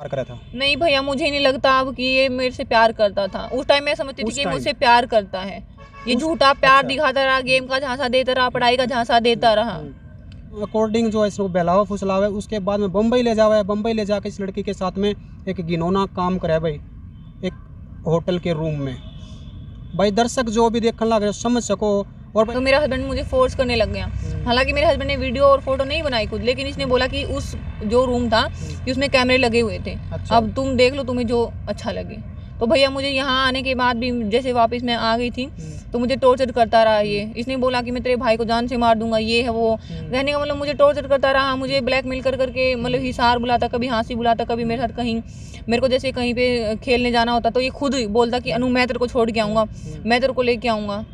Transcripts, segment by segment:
करा था? नहीं भैया, मुझे नहीं लगता अब कि ये मेरे से प्यार करता था। उस टाइम मैं समझती थी कि मुझसे प्यार करता है। ये झूठा प्यार दिखाता रहा, गेम का झांसा देता रहा, पढ़ाई का झांसा देता रहा। अकॉर्डिंग जो है इसको बहलावा फुसलावा है, उसके बाद में बम्बई ले जावा है। बम्बई ले जाकर इस लड़की के साथ में एक घिनौना काम करा है भाई, एक होटल के रूम में। भाई दर्शक जो भी देखने लग रहे समझ सको। और तो मेरा हस्बैंड मुझे फोर्स करने लग गया। हालांकि मेरे हस्बैंड ने वीडियो और फोटो नहीं बनाई खुद, लेकिन इसने बोला कि उस जो रूम था कि उसमें कैमरे लगे हुए थे। अच्छा। अब तुम देख लो, तुम्हें जो अच्छा लगे। तो भैया मुझे यहाँ आने के बाद भी जैसे वापस मैं आ गई थी तो मुझे टॉर्चर करता रहा ये। इसने बोला कि मैं तेरे भाई को जान से मार दूंगा, ये है वो। कहने का मतलब मुझे टॉर्चर करता रहा, मुझे ब्लैकमेल कर करके मतलब हिसार बुलाता, कभी हाँसी बुलाता, कभी मेरे साथ कहीं मेरे को जैसे कहीं पे खेलने जाना होता तो ये खुद बोलता कि अनु मैं तेरे को छोड़ के आऊँगा, मैं तेरे को लेके आऊँगा।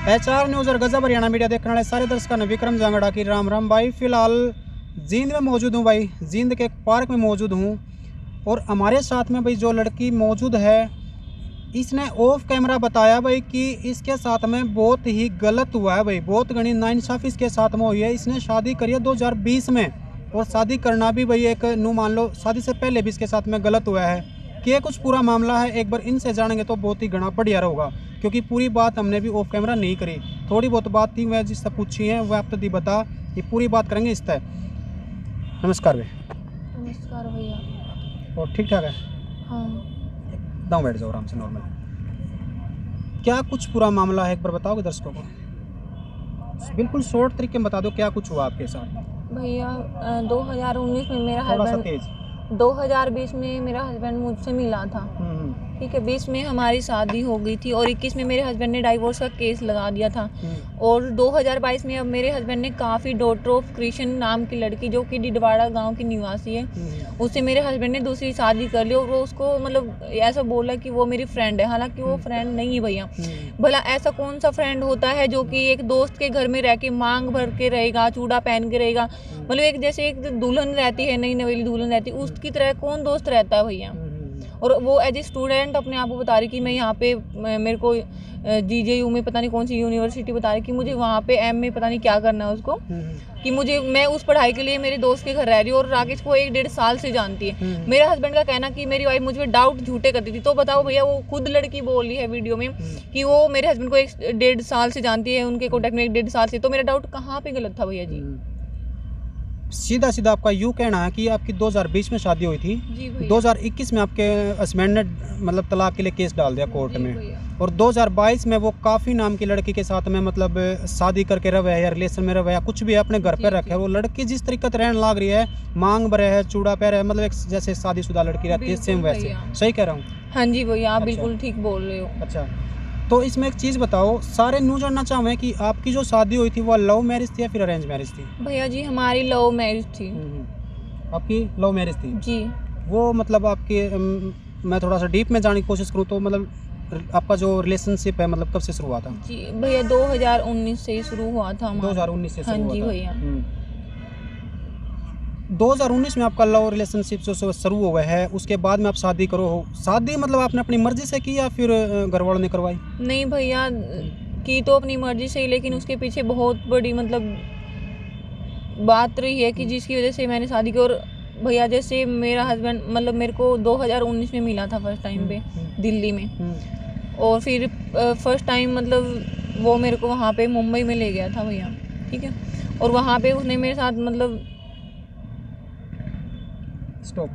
HR न्यूज़ और गजब हरियाणा मीडिया देखने वाले सारे दर्शकों ने विक्रम जांगड़ा की राम राम। भाई फिलहाल जींद में मौजूद हूँ भाई, जींद के एक पार्क में मौजूद हूँ। और हमारे साथ में भाई जो लड़की मौजूद है, इसने ऑफ कैमरा बताया भाई कि इसके साथ में बहुत ही गलत हुआ है भाई, बहुत घनी नाइंसाफ़ी इसके साथ में हुई है। इसने शादी करी है 2020 में, और शादी करना भी भाई एक नू मान लो शादी से पहले भी इसके साथ में गलत हुआ है। कि कुछ पूरा मामला है, एक बार इनसे जानेंगे तो बहुत ही घना बढ़िया होगा, क्योंकि पूरी बात हमने भी ऑफ कैमरा नहीं करी। थोड़ी बहुत बात थी वह जिससे पूछी है वह आप तो दी बता, ये पूरी बात करेंगे इस तय। नमस्कार भाई। नमस्कार भैया। और ठीक ठाक है? हाँ। दाँव बैठ जाओ आराम से नॉर्मल। क्या कुछ पूरा मामला है एक बार बताओगे दर्शकों को? बिल्कुल शॉर्ट तरीके में बता दो क्या कुछ हुआ आपके साथ। भैया 2019 में मेरा थोड़ा सा हस्बैंड, तेज। 2020 में मेरा हस्बैंड मुझसे मिला था। ठीक है, 20 में हमारी शादी हो गई थी और 21 में मेरे हस्बैंड ने डाइवोर्स का केस लगा दिया था। और 2022 में अब मेरे हस्बैंड ने काफ़ी डॉटर ऑफ कृष्ण नाम की लड़की जो कि डिडवाड़ा गांव की निवासी है, उससे मेरे हस्बैंड ने दूसरी शादी कर ली। और वो उसको मतलब ऐसा बोला कि वो मेरी फ्रेंड है, हालांकि वो फ्रेंड नहीं है भैया। भला ऐसा कौन सा फ्रेंड होता है जो कि एक दोस्त के घर में रह के मांग भर के रहेगा, चूड़ा पहन के रहेगा, मतलब एक जैसे एक दुल्हन रहती है, नई नवेली दुल्हन रहती है, उसकी तरह कौन दोस्त रहता है भैया। और वो एज ए स्टूडेंट अपने आप को बता रही कि मैं यहाँ पे मेरे को GJU में पता नहीं कौन सी यूनिवर्सिटी बता रही कि मुझे वहाँ पे MA पता नहीं क्या करना है उसको, कि मुझे मैं उस पढ़ाई के लिए मेरे दोस्त के घर रह रही हूँ। और राकेश को 1-1.5 साल से जानती है। मेरे हस्बैंड का कहना कि मेरी वाइफ मुझ पर डाउट झूठे करती थी। तो बताओ भैया, वो खुद लड़की बोल रही है वीडियो में कि वो मेरे हस्बैंड को 1-1.5 साल से जानती है, उनके कॉन्टैक्ट में 1-1.5 साल से। तो मेरा डाउट कहाँ पे गलत था भैया जी? सीधा सीधा आपका यूँ कहना है कि आपकी 2020 में शादी हुई थी, जी भैया। 2021 में आपके हस्बैंड ने मतलब तलाक के लिए केस डाल दिया कोर्ट में, और 2022 में वो काफ़ी नाम की लड़की के साथ में मतलब शादी करके रहे या रिलेशन में रहे या कुछ भी अपने घर पर रखे। वो लड़की जिस तरीके से रहने लग रही है, मांग भरे है, चूड़ा पैर है, मतलब एक जैसे शादीशुदा लड़की रहती है सेम वैसे। सही कह रहा हूँ? हाँ जी भैया, आप बिल्कुल ठीक बोल रहे हो। अच्छा, तो इसमें एक चीज़ बताओ, सारे न्यू जानना चाहूँ कि आपकी जो शादी हुई थी वो लव मैरिज थी या फिर अरेंज मैरिज थी? भैया जी हमारी लव मैरिज थी। आपकी लव मैरिज थी जी। वो मतलब आपके मैं थोड़ा सा डीप में जाने की कोशिश करूँ तो मतलब आपका जो रिलेशनशिप है मतलब कब से शुरू हुआ था? जी भैया 2019 से ही शुरू हुआ था हमारा। 2019 से शुरू हुआ था? हाँ जी भैया। 2019 में आपका लव रिलेशनशिप जो शुरू हुआ है, उसके बाद में आप शादी करो हो। शादी मतलब आपने अपनी मर्जी से की या फिर घर वालों ने करवाई? नहीं भैया, की तो अपनी मर्जी से ही, लेकिन उसके पीछे बहुत बड़ी मतलब बात रही है कि जिसकी वजह से मैंने शादी की। और भैया जैसे मेरा हस्बैंड मतलब मेरे को 2019 में मिला था फर्स्ट टाइम पे दिल्ली में। और फिर फर्स्ट टाइम मतलब वो मेरे को वहाँ पे मुंबई में ले गया था भैया। ठीक है, और वहाँ पे उसने मेरे साथ मतलब स्टॉप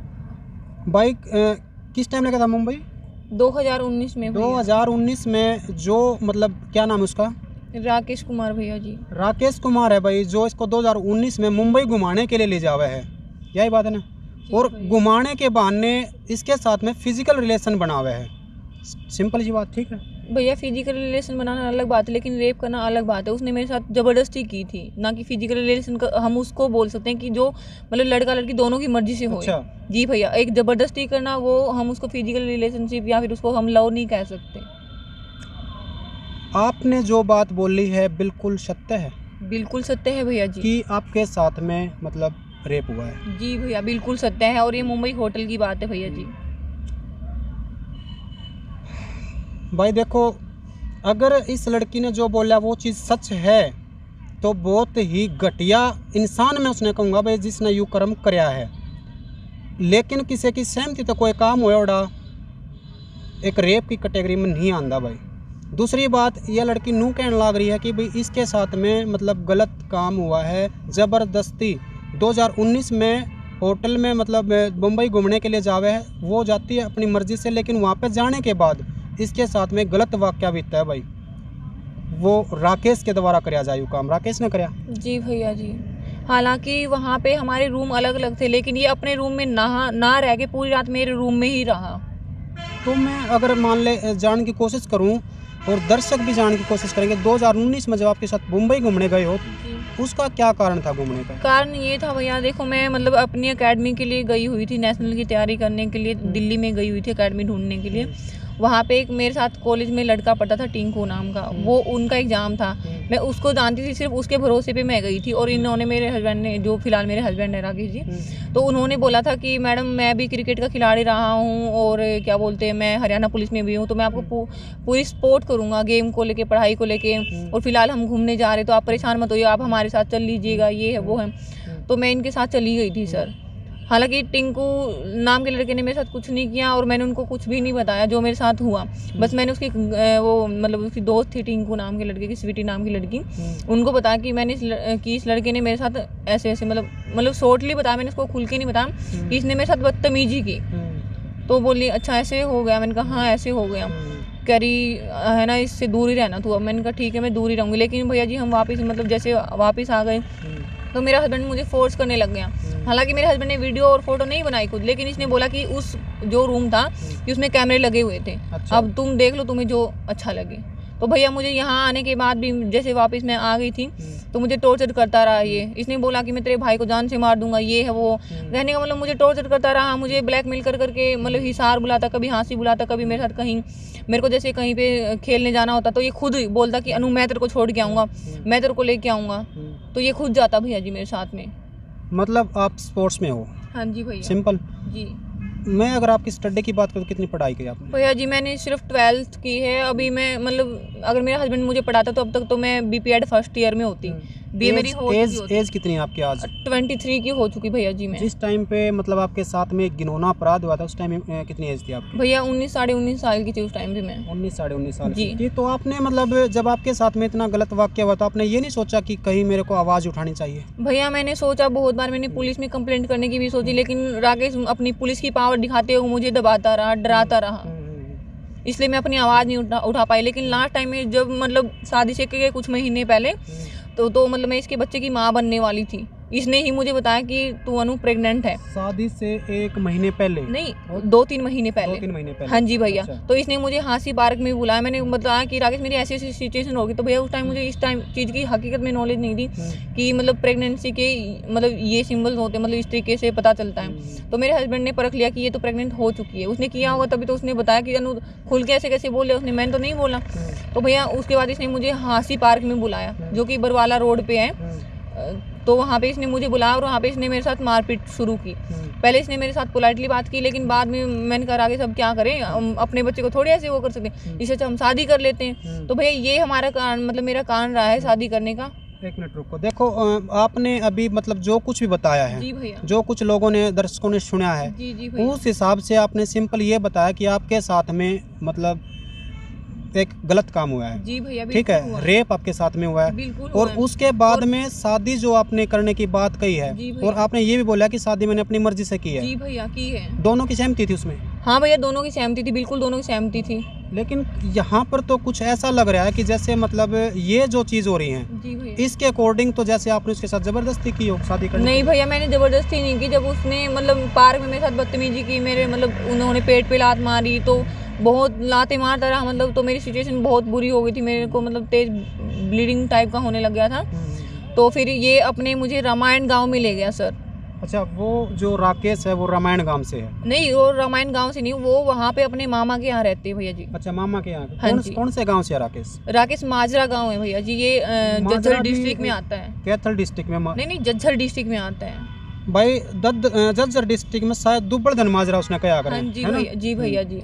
बाइक किस टाइम लगा था मुंबई? 2019 में। 2019 में जो मतलब क्या नाम है उसका? राकेश कुमार भैया जी। राकेश कुमार है भाई, जो इसको 2019 में मुंबई घुमाने के लिए ले जावा है, यही बात है ना? और घुमाने के बहाने इसके साथ में फिजिकल रिलेशन बना हुआ है। सिंपल सी बात, ठीक है भैया। फिजिकल रिलेशन बनाना अलग बात है, लेकिन रेप करना अलग बात है। उसने मेरे साथ ज़बरदस्ती की थी, ना कि फिजिकल रिलेशन हम उसको बोल सकते हैं कि जो मतलब लड़का लड़की दोनों की मर्जी से हो। अच्छा। जी भैया, एक ज़बरदस्ती करना वो हम उसको फिजिकल रिलेशनशिप या फिर उसको हम लव नहीं कह सकते। आपने जो बात बोली है बिल्कुल सत्य है? बिल्कुल सत्य है भैया जी। कि आपके साथ में मतलब रेप हुआ है? जी भैया, बिल्कुल सत्य है। और ये मुंबई होटल की बात है भैया जी। भाई देखो, अगर इस लड़की ने जो बोला वो चीज़ सच है तो बहुत ही घटिया इंसान में उसने कहूँगा भाई जिसने यू कर्म कराया है। लेकिन किसी की सहमति तो कोई काम होया उड़ा एक रेप की कैटेगरी में नहीं आंदा भाई। दूसरी बात यह लड़की नू कहने लग रही है कि भाई इसके साथ में मतलब गलत काम हुआ है ज़बरदस्ती। 2019 में होटल में मतलब मुंबई घूमने के लिए जावे है, वो जाती है अपनी मर्ज़ी से, लेकिन वहाँ पे जाने के बाद इसके साथ में गलत वाक़या बीतता है भाई। वो राकेश के द्वारा कराया जाए काम, राकेश ने कराया। जी भैया जी, हालांकि वहाँ पे हमारे रूम अलग अलग थे, लेकिन ये अपने रूम में ना रह के पूरी रात मेरे रूम में ही रहा। तो मैं अगर मान ले जान की कोशिश करूं और दर्शक भी जान की कोशिश करेंगे, 2019 में जब आपके साथ मुंबई घूमने गए हो उसका क्या कारण था घूमने का? कारण ये था भैया, देखो मैं मतलब अपनी एकेडमी के लिए गई हुई थी, नेशनल की तैयारी करने के लिए दिल्ली में गई हुई थी एकेडमी ढूंढने के लिए। वहाँ पे एक मेरे साथ कॉलेज में लड़का पढ़ता था टिंकू नाम का, वो उनका एग्ज़ाम था, मैं उसको जानती थी, सिर्फ उसके भरोसे पे मैं गई थी। और इन्होंने मेरे हस्बैंड ने, जो फिलहाल मेरे हस्बैंड है राकेश जी, तो उन्होंने बोला था कि मैडम मैं भी क्रिकेट का खिलाड़ी रहा हूँ और क्या बोलते हैं मैं हरियाणा पुलिस में भी हूँ, तो मैं आपको पूरी सपोर्ट करूँगा गेम को लेके, पढ़ाई को लेके, और फिलहाल हम घूमने जा रहे तो आप परेशान मत होइए, आप हमारे साथ चल लीजिएगा, ये है वो है। तो मैं इनके साथ चली गई थी सर। हालांकि टिंकू नाम के लड़के ने मेरे साथ कुछ नहीं किया और मैंने उनको कुछ भी नहीं बताया जो मेरे साथ हुआ। बस मैंने उसकी वो मतलब उसकी दोस्त थी टिंकू नाम के लड़के की, स्वीटी नाम की लड़की, उनको बताया कि मैंने इस लड़के ने मेरे साथ ऐसे ऐसे मतलब शॉर्टली बताया, मैंने उसको खुल के नहीं बताया कि इसने मेरे साथ बदतमीजी की। तो बोली अच्छा ऐसे हो गया? मैंने कहा हाँ ऐसे हो गया। कह रही है ना इससे दूर ही रहना तू। अब मैंने कहा ठीक है मैं दूर ही रहूँगी। लेकिन भैया जी हम वापस मतलब जैसे वापस आ गए तो मेरा हस्बैंड मुझे फोर्स करने लग गया। हालांकि मेरे हस्बैंड ने वीडियो और फोटो नहीं बनाई खुद, लेकिन इसने बोला कि उस जो रूम था कि उसमें कैमरे लगे हुए थे, अच्छा। अब तुम देख लो तुम्हें जो अच्छा लगे। तो भैया मुझे यहाँ आने के बाद भी जैसे वापस मैं आ गई थी तो मुझे टॉर्चर करता रहा ये। इसने बोला कि मैं तेरे भाई को जान से मार दूंगा, ये है वो। कहने का मतलब मुझे टॉर्चर करता रहा, मुझे ब्लैकमेल कर करके मतलब हिसार बुलाता, कभी हाँसी बुलाता, कभी मेरे साथ कहीं मेरे को जैसे कहीं पे खेलने जाना होता तो ये खुद बोलता कि अनु मैं तेरे को छोड़ के आऊँगा, मैं तेरे को लेके आऊँगा। तो ये खुद जाता भैया जी मेरे साथ में। मतलब आप स्पोर्ट्स में हो? हाँ जी भैया। सिंपल। जी मैं अगर आपकी स्टडी की बात करूँ तो कितनी पढ़ाई की आपने? भैया जी मैंने सिर्फ 12th की है। अभी मैं मतलब अगर मेरा हस्बैंड मुझे पढ़ाता तो अब तक तो मैं बीपीएड फर्स्ट ईयर में होती। बीए मेरी हो चुकी होती। एज कितनी है आपकी आज? 23 की हो चुकी भैया जी मैं। जिस टाइम पे मतलब आपके साथ में घिनौना अपराध हुआ था उस टाइम में कितनी एज थी आपकी? भैया 19 साढ़े 19 साल की थी उस टाइम पे मैं। 19 साढ़े 19 साल जी। की थी। तो आपने मतलब जब आपके साथ में इतना गलत वाक़या हुआ तो आपने ये नहीं सोचा कि कहीं मेरे को आवाज़ उठानी चाहिए? भैया मैंने सोचा बहुत बार, मैंने पुलिस में कंप्लेंट करने की भी सोची, लेकिन राकेश अपनी पुलिस की पावर दिखाते हुए मुझे दबाता रहा, डराता रहा, इसलिए मैं अपनी आवाज़ नहीं उठा पाई। लेकिन लास्ट टाइम में जब मतलब शादी से के कुछ महीने पहले तो मतलब मैं इसके बच्चे की माँ बनने वाली थी, इसने ही मुझे बताया कि तू अनु प्रेग्नेंट है। शादी से 1 महीने पहले? नहीं 2-3 महीने पहले। 2-3 महीने पहले? हाँ जी भैया। अच्छा। तो इसने मुझे हाँसी पार्क में बुलाया, मैंने बताया कि राकेश मेरी ऐसी ऐसी सिचुएशन होगी। तो भैया उस टाइम मुझे इस टाइम चीज़ की हकीकत में नॉलेज नहीं थी कि मतलब प्रेगनेंसी के मतलब ये सिम्बल्स होते हैं, मतलब इस तरीके से पता चलता है। तो मेरे हस्बैंड ने परख लिया कि ये तो प्रेग्नेंट हो चुकी है। उसने किया होगा तभी तो उसने बताया कि अनु खुल के ऐसे कैसे बोले, उसने मैंने तो नहीं बोला। तो भैया उसके बाद इसने मुझे हाँसी पार्क में बुलाया जो कि बरवाला रोड पे है। तो वहाँ पे इसने मुझे बुलाया और वहाँ पे इसने मेरे साथ मारपीट शुरू की। पहले इसने मेरे साथ पोलाइटली बात की, लेकिन बाद में मैंने कहा आगे सब क्या करें, हम अपने बच्चे को थोड़ी ऐसे वो कर सकते हैं, इससे हम शादी कर लेते हैं। तो भैया ये हमारा कारण मतलब मेरा कारण रहा है शादी करने का। 1 मिनट रुको। देखो आपने अभी मतलब जो कुछ भी बताया है, जी भैया, जो कुछ लोगों ने दर्शकों ने सुना है, जी जी भैया, उस हिसाब से आपने सिंपल ये बताया कि आपके साथ में मतलब एक गलत काम हुआ है। जी भैया, ठीक बिल्कुल है, हुआ रेप आपके साथ में हुआ है। बिल्कुल और हुआ है। उसके बाद में शादी जो आपने करने की बात कही है, जी भैया। और आपने ये भी बोला कि शादी मैंने अपनी मर्जी से की है। जी भैया की है। दोनों की सहमति थी उसमें? हाँ भैया दोनों की सहमति थी, बिल्कुल दोनों की सहमति थी। लेकिन यहाँ पर तो कुछ ऐसा लग रहा है कि जैसे मतलब ये जो चीज़ हो रही है जी भैया, इसके अकॉर्डिंग तो जैसे आपने उसके साथ जबरदस्ती की हो शादी करने नहीं भैया मैंने ज़बरदस्ती नहीं की। जब उसने मतलब पार्क में मेरे साथ बदतमीजी की, मेरे मतलब उन्होंने पेट पे लात मारी, तो बहुत लाते मारता रहा मतलब, तो मेरी सिचुएशन बहुत बुरी हो गई थी, मेरे को मतलब तेज ब्लीडिंग टाइप का होने लग गया था। तो फिर ये अपने मुझे रामायण गांव में ले गया सर। अच्छा, वो जो राकेश है वो रामायण गांव से है? नहीं वो रामायण गांव से नहीं, वो वहाँ पे अपने मामा के यहाँ रहते हैं भैया जी। अच्छा, मामा के यहाँ? हाँ जी। कौन से गांव से है राकेश? राकेश माजरा गांव है भैया जी, ये माजरा जज्जर भी डिस्ट्रिक्ट में आता है। कैथल डिस्ट्रिक्ट में? नहीं जज्जर डिस्ट्रिक्ट में आता है भाई जज्जर डिस्ट्रिक्ट में शायद दुब्बड़धन माजरा उसने कहा हाँ जी भैया, जी भैया जी।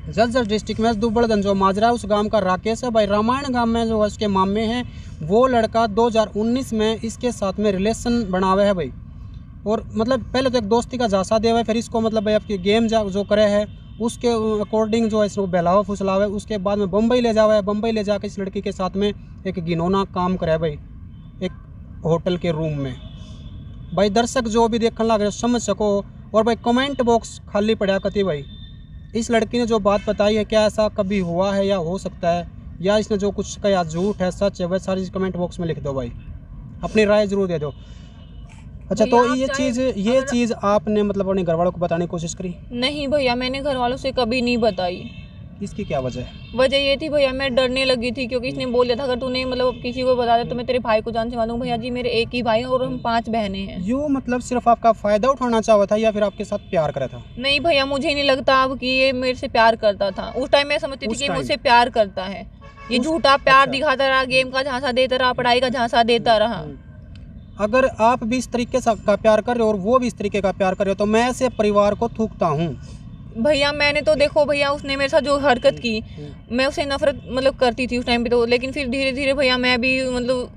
जज्जर डिस्ट्रिक्ट में दुबड़गंज जो माजरा उस गांव का राकेश है भाई। रामायण गांव में जो उसके मामे हैं वो लड़का 2019 में इसके साथ में रिलेशन बना हुआ है भाई। और मतलब पहले तो एक दोस्ती का झांसा दिया हुआ है, फिर इसको मतलब भाई आपकी गेम जो करे है उसके अकॉर्डिंग जो है इसको बहलावा फुसलावा है। उसके बाद में बम्बई ले जावा है, बम्बई ले जाकर इस लड़की के साथ में एक घिनौना काम करे है भाई एक होटल के रूम में भाई। दर्शक जो भी देखने लग रहे समझ सको। और भाई कमेंट बॉक्स खाली पड़ा कती भाई। इस लड़की ने जो बात बताई है क्या ऐसा कभी हुआ है या हो सकता है, या इसने जो कुछ कहा झूठ है सच है, वह सारी कमेंट बॉक्स में लिख दो भाई, अपनी राय जरूर दे दो। अच्छा तो ये चीज़ आपने मतलब अपने घर वालों को बताने की कोशिश करी? नहीं भैया, मैंने घर वालों से कभी नहीं बताई। इसकी क्या वजह है? वजह ये थी भैया, मैं डरने लगी थी क्योंकि इसने बोल दिया था अगर तूने मतलब किसी को बता दे तो मैं तेरे भाई को जान से मारूंगा। भैया जी मेरे एक ही भाई है और हम 5 बहनें हैं। यूँ मतलब सिर्फ आपका फ़ायदा उठाना चाहा था या फिर आपके साथ प्यार करा था? नहीं भैया, मुझे नहीं लगता अब कि ये मेरे से प्यार करता था। उस टाइम मैं समझती थी कि मुझसे प्यार करता है। ये झूठा प्यार दिखाता रहा, गेम का झांसा देता रहा, पढ़ाई का झांसा देता रहा। अगर आप भी इस तरीके का प्यार कर रहे हो और वो भी इस तरीके का प्यार कर रहे हो तो मैं ऐसे परिवार को थूकता हूँ। भैया मैंने तो देखो भैया, उसने मेरे साथ जो हरकत की मैं उसे नफरत मतलब करती थी उस टाइम पे तो, लेकिन फिर धीरे धीरे भैया मैं भी मतलब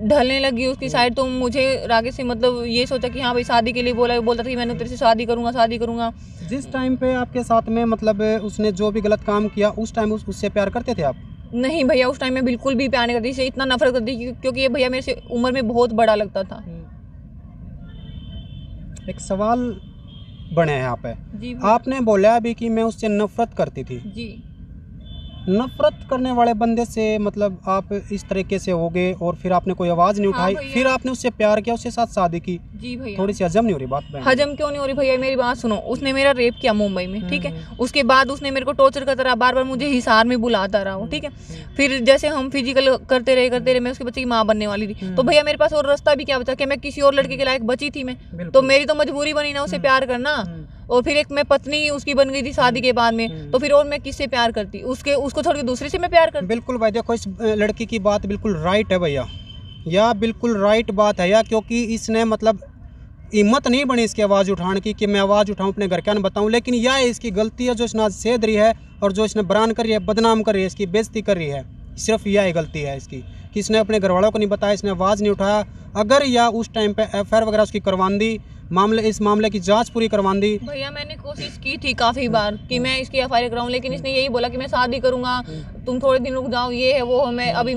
ढलने लगी उसकी साइड। तो मुझे आगे से मतलब ये सोचा कि हाँ भाई शादी के लिए बोलता था कि मैंने तेरे से शादी करूँगा। जिस टाइम पे आपके साथ में मतलब उसने जो भी गलत काम किया उस टाइम उससे प्यार करते थे आप? नहीं भैया, उस टाइम में बिल्कुल भी प्यार नहीं करती थी, इतना नफरत करती थी क्योंकि ये भैया मेरे से उम्र में बहुत बड़ा लगता था। एक सवाल बने हैं यहाँ पे जी आपने बोला अभी कि मैं उससे नफरत करती थी। जी। नफरत करने वाले बंदे से मतलब आप इस तरीके से हो गए और फिर आपने कोई आवाज़ नहीं उठाई, फिर आपने उससे प्यार किया, उसके साथ शादी की। जी भैया। थोड़ी सी हजम नहीं हो रही बात? हजम क्यों नहीं हो रही भैया, मेरी बात सुनो। उसने मेरा रेप किया मुंबई में, ठीक है। उसके बाद उसने मेरे को टॉर्चर करता रहा, बार बार मुझे हिसार में बुलाता रहा वो, ठीक है। फिर जैसे हम फिजिकल करते रहे, मैं उसके बच्चे की माँ बनने वाली थी। तो भैया मेरे पास और रास्ता भी क्या बचा कि मैं किसी और लड़के के लायक बची थी मैं, तो मेरी तो मजबूरी बनी ना उसे प्यार करना। और फिर एक मैं पत्नी उसकी बन गई थी शादी के बाद में, तो फिर और मैं किससे प्यार करती? उसको छोड़ के दूसरे से मैं प्यार करती। बिल्कुल भाई देखो इस लड़की की बात बिल्कुल राइट है भैया, या बिल्कुल राइट बात है या, क्योंकि इसने मतलब हिम्मत नहीं बनी इसकी आवाज़ उठाने की कि मैं आवाज़ उठाऊं अपने घर क्या न बताऊं। लेकिन यह इसकी गलती है जो इसने आज सेध रही है और जो इसने बरान कर रही है, बदनाम कर रही है, इसकी बेइज्जती कर रही है। सिर्फ यह गलती है इसकी कि इसने अपने घर वालों को नहीं बताया, इसने आवाज़ नहीं उठाया। अगर या उस टाइम पे FIR वगैरह उसकी करवान दी, इस मामले की जांच पूरी करवान दी। भैया मैंने कोशिश की थी काफ़ी बार कि मैं इसकी FIR कराऊं, लेकिन इसने यही बोला कि मैं शादी करूंगा, तुम थोड़े दिन रुक जाओ, ये है वो है। मैं अभी